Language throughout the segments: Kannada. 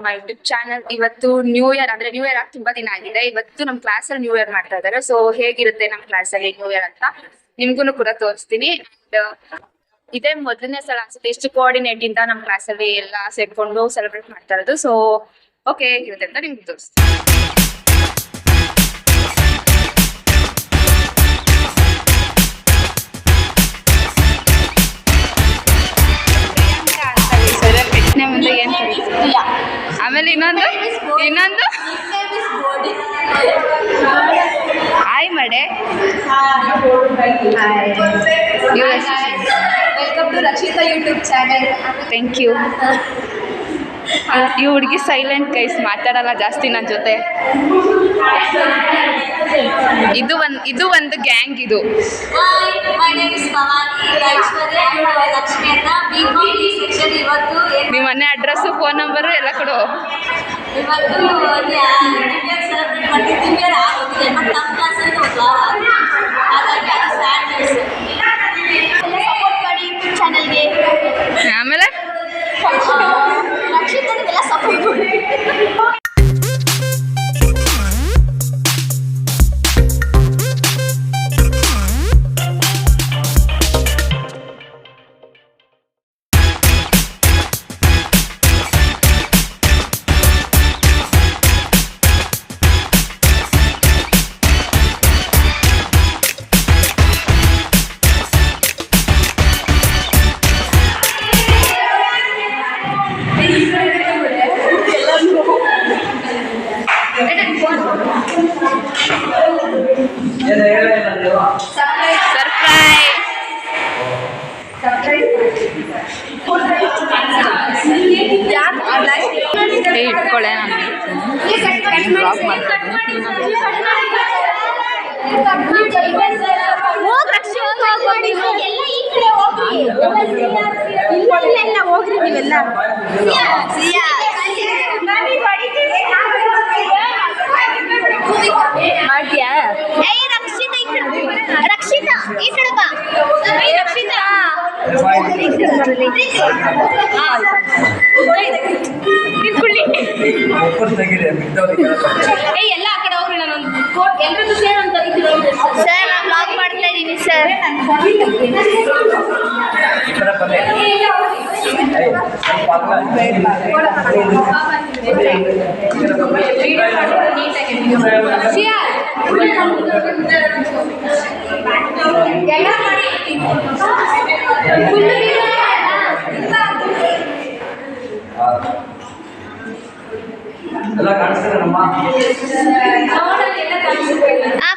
My YouTube channel. ಇವತ್ತು ನ್ಯೂ ಇಯರ್ ಅಂದ್ರೆ ನ್ಯೂ ಇಯರ್ ತುಂಬಾ ದಿನ ಆಗಿದೆ. ಇವತ್ತು ನಮ್ಮ ಕ್ಲಾಸ್ ಅಲ್ಲಿ ನ್ಯೂ ಇಯರ್ ಮಾಡ್ತಾ ಇದ್ದಾರೆ. ಸೊ ಹೇಗಿರುತ್ತೆ ನಮ್ಮ ಕ್ಲಾಸ್ ಅಲ್ಲಿ ನ್ಯೂ ಇಯರ್ ಅಂತ ನಿಮ್ಗೂ ಕೂಡ ತೋರಿಸ್ತೀನಿ. ಇದೇ ಮೊದಲನೇ ಸಲ ಅನ್ಸುತ್ತೆ ಎಷ್ಟು ಕೋಆರ್ಡಿನೇಟ್ ಇಂದ ನಮ್ಮ ಕ್ಲಾಸ್ ಅಲ್ಲಿ ಎಲ್ಲ ಸೇರ್ಕೊಂಡು ಸೆಲೆಬ್ರೇಟ್ ಮಾಡ್ತಾ ಇರೋದು. ಸೊ ಓಕೆ ಹೇಗಿರುತ್ತೆ ಅಂತ ನಿಮ್ಗೆ ತೋರಿಸ್ತೀನಿ. ಆಮೇಲೆ ಇನ್ನೊಂದು ಹಾಯ್ ಮಾಡೆ. Welcome to Rakshitha YouTube channel. Thank you. ಈ ಹುಡುಗಿ ಸೈಲೆಂಟ್ ಗೈಸ್, ಮಾತಾಡಲ್ಲ ಜಾಸ್ತಿ ನನ್ನ ಜೊತೆ. ಇದು ಒಂದು ಗ್ಯಾಂಗ್. ಇದು ನಿಮ್ಮ ಮನೆ ಅಡ್ರೆಸ್ಸು ಫೋನ್ ನಂಬರು ಎಲ್ಲ ಕೊಡು. ಆಮೇಲೆ ಇಟ್ಕೊಳ್ಳೆ. ಬ್ಲಾಗ್ ಮಾಡ್ತೀನಿ. ಹೋಗ್ರಿ ನೀವೆಲ್ಲ. ಮಾಡ್ತೀಯಾ? ರಕ್ಷಿತಾ ಈ ಕಡೆ ಬಾ. ರಕ್ಷಿತಾ ಎಲ್ಲ ಆ ಕಡೆ ಹೋಗ್ರಿ. ನಾನೊಂದು ಎಲ್ರಿಗೂ ಸೇರ್ ಅಂತ ಸರ್ ನಾನು ಬ್ಲಾಗ್ ಮಾಡ್ತಾ ಇದ್ದೀನಿ ಸರ್.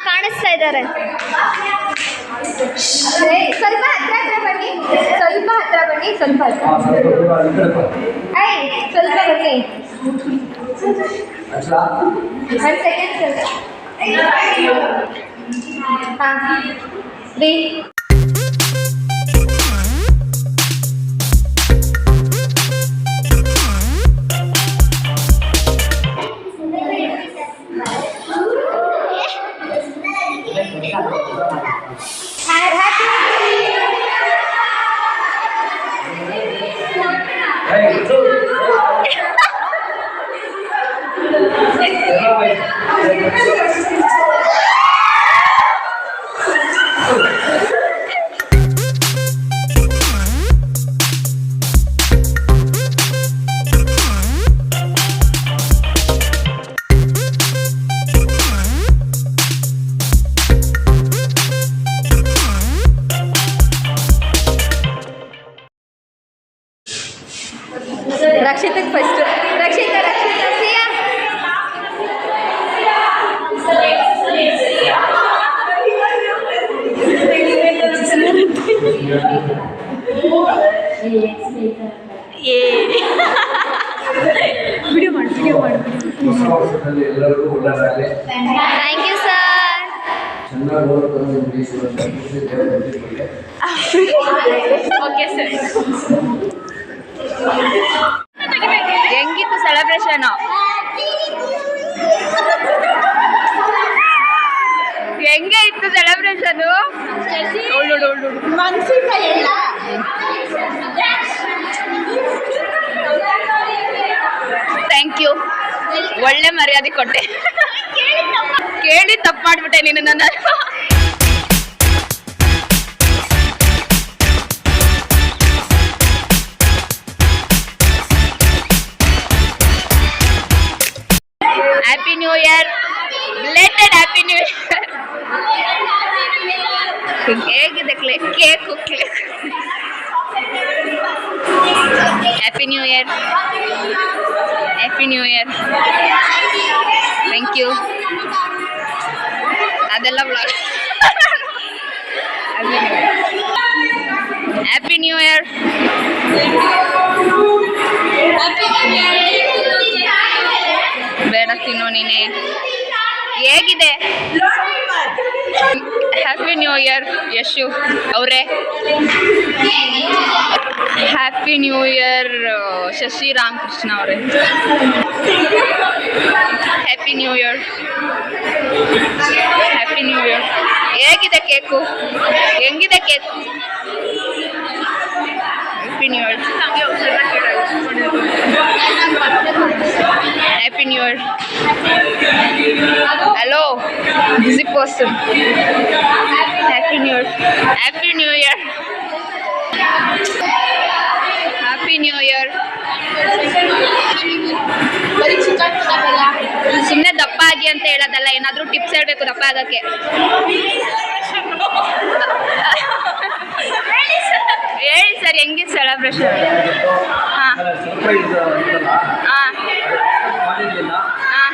ಕಾಣಿಸ್ತಾ ಇದ್ದಾರೆ. ಸ್ವಲ್ಪ ಹತ್ರ ಬನ್ನಿ. ಸ್ವಲ್ಪ ಹತ್ರ ಬನ್ನಿ. ಸ್ವಲ್ಪ ಬನ್ನಿ. ಒಂದು ಸೆಕೆಂಡ್ ಸರ್. ಹಾಂ ರೀ. ರಕ್ಷಿತಕ್ಕೆ ಫಸ್ಟ್. ರಕ್ಷಿತಾ ಸಿಯಾ ವಿಡಿಯೋ ಮಾಡಿ. Thank you sir. Okay sir. ಹೆಂಗಿತ್ತು ಸೆಲೆಬ್ರೇಷನ್? ಹೆಂಗೆ ಇತ್ತು ಸೆಲೆಬ್ರೇಷನ್? ಮನ್ಸಿಕಾಯಿ ಎಲ್ಲ ಯು. ಒಳ್ಳೆ ಮರ್ಯಾದೆ ಕೊಟ್ಟೆ. ಕೇಳಿ ತಪ್ಪು ಮಾಡ್ಬಿಟ್ಟೆ ನೀನು ನನ್ನ. Happy new year. Belated happy new year. ಹೇಗಿದೆ cake? Happy new year. Happy new year. Thank you. ಅದೆಲ್ಲ ಬ್ಲಾಗ್. Happy new year. ಬೇಡ ತಿನ್ನು ನೀನೆ. ಹೇಗಿದೆ? ಹ್ಯಾಪಿ ನ್ಯೂ ಇಯರ್ ಯಶು ಅವರೇ. Happy new year Shashi Ramakrishna ಅವರೇ. Happy new year. Happy new year. ಹೇಗಿದೆ ಕೇಕು? ಹೆಂಗಿದೆ cake? Happy new year. Happy new year. Hello busy person. Happy new year. Happy new year. Happy new year. ಸುಮ್ಮನೆ ದಪ್ಪ ಆಗಿ ಅಂತ ಹೇಳೋದಲ್ಲ, ಏನಾದರೂ ಟಿಪ್ಸ್ ಹೇಳ್ಬೇಕು ದಪ್ಪ ಆಗೋಕ್ಕೆ. ಹೇಳಿ ಸರ್, ಹೆಂಗಿತ್ತು ಸೆಲೆಬ್ರೇಷನ್? ಹಾಂ ಹಾಂ ಹಾಂ.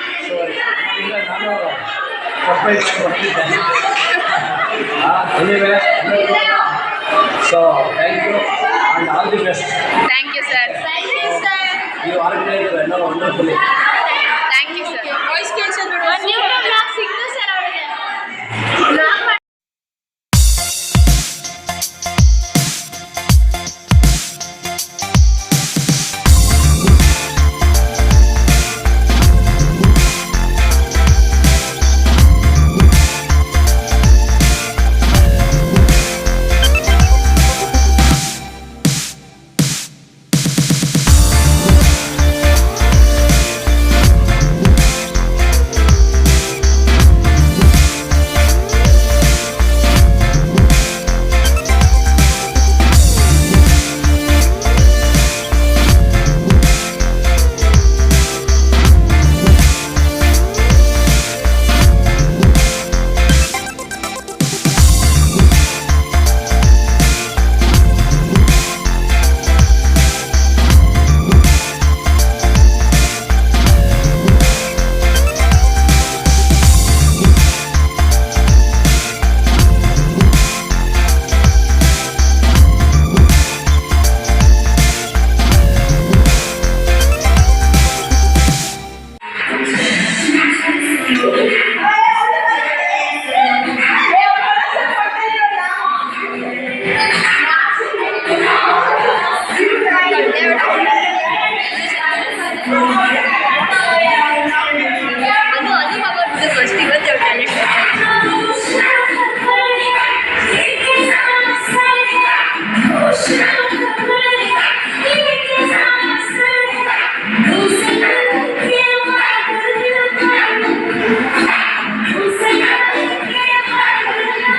So, thank you and all the best. Thank you sir. You organized it wonderfully. Thank you sir.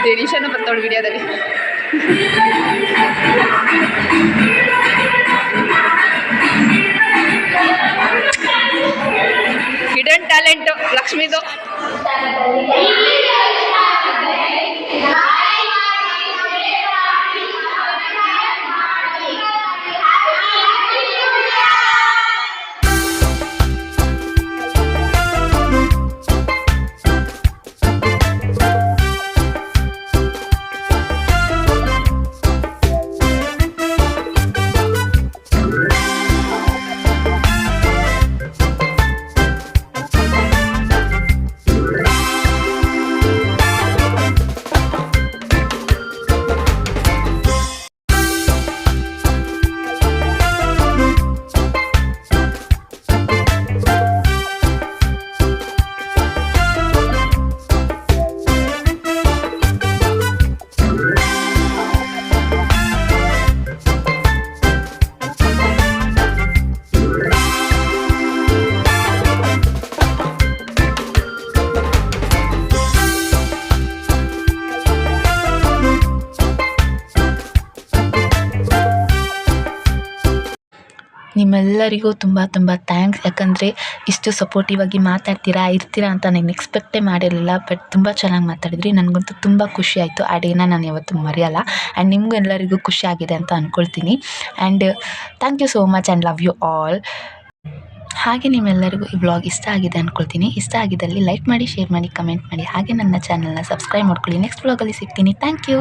Tension ಬರ್ತಾವಳು ವಿಡಿಯೋದಲ್ಲಿ. ಹಿಡನ್ ಟ್ಯಾಲೆಂಟ್ ಲಕ್ಷ್ಮಿದು. ನಿಮ್ಮೆಲ್ಲರಿಗೂ ತುಂಬ ತುಂಬ ಥ್ಯಾಂಕ್ಸ್. ಯಾಕಂದರೆ ಇಷ್ಟು ಸಪೋರ್ಟಿವ್ ಆಗಿ ಮಾತಾಡ್ತೀರಾ ಇರ್ತೀರಾ ಅಂತ ನಾನು ಎಕ್ಸ್ಪೆಕ್ಟೇ ಮಾಡಿರಲಿಲ್ಲ. ಬಟ್ ತುಂಬ ಚೆನ್ನಾಗಿ ಮಾತಾಡಿದ್ರಿ. ನನಗಂತೂ ತುಂಬ ಖುಷಿ ಆಯಿತು. ಆ ಡೇನ ನಾನು ಯಾವತ್ತೂ ಮರೆಯಲ್ಲ. ಆ್ಯಂಡ್ ನಿಮಗೂ ಎಲ್ಲರಿಗೂ ಖುಷಿ ಆಗಿದೆ ಅಂತ ಅಂದ್ಕೊಳ್ತೀನಿ. And thank you so much and love you all. ಹಾಗೆ ನಿಮ್ಮೆಲ್ಲರಿಗೂ ಈ ವ್ಲಾಗ್ ಇಷ್ಟ ಆಗಿದೆ ಅಂದ್ಕೊಳ್ತೀನಿ. ಇಷ್ಟ ಆಗಿದ್ದಲ್ಲಿ ಲೈಕ್ ಮಾಡಿ, ಶೇರ್ ಮಾಡಿ, ಕಮೆಂಟ್ ಮಾಡಿ. ಹಾಗೆ ನನ್ನ ಚಾನಲ್ನ ಸಬ್ಸ್ಕ್ರೈಬ್ ಮಾಡ್ಕೊಳ್ಳಿ. ನೆಕ್ಸ್ಟ್ ವ್ಲಾಗಲ್ಲಿ ಸಿಗ್ತೀನಿ. Thank you.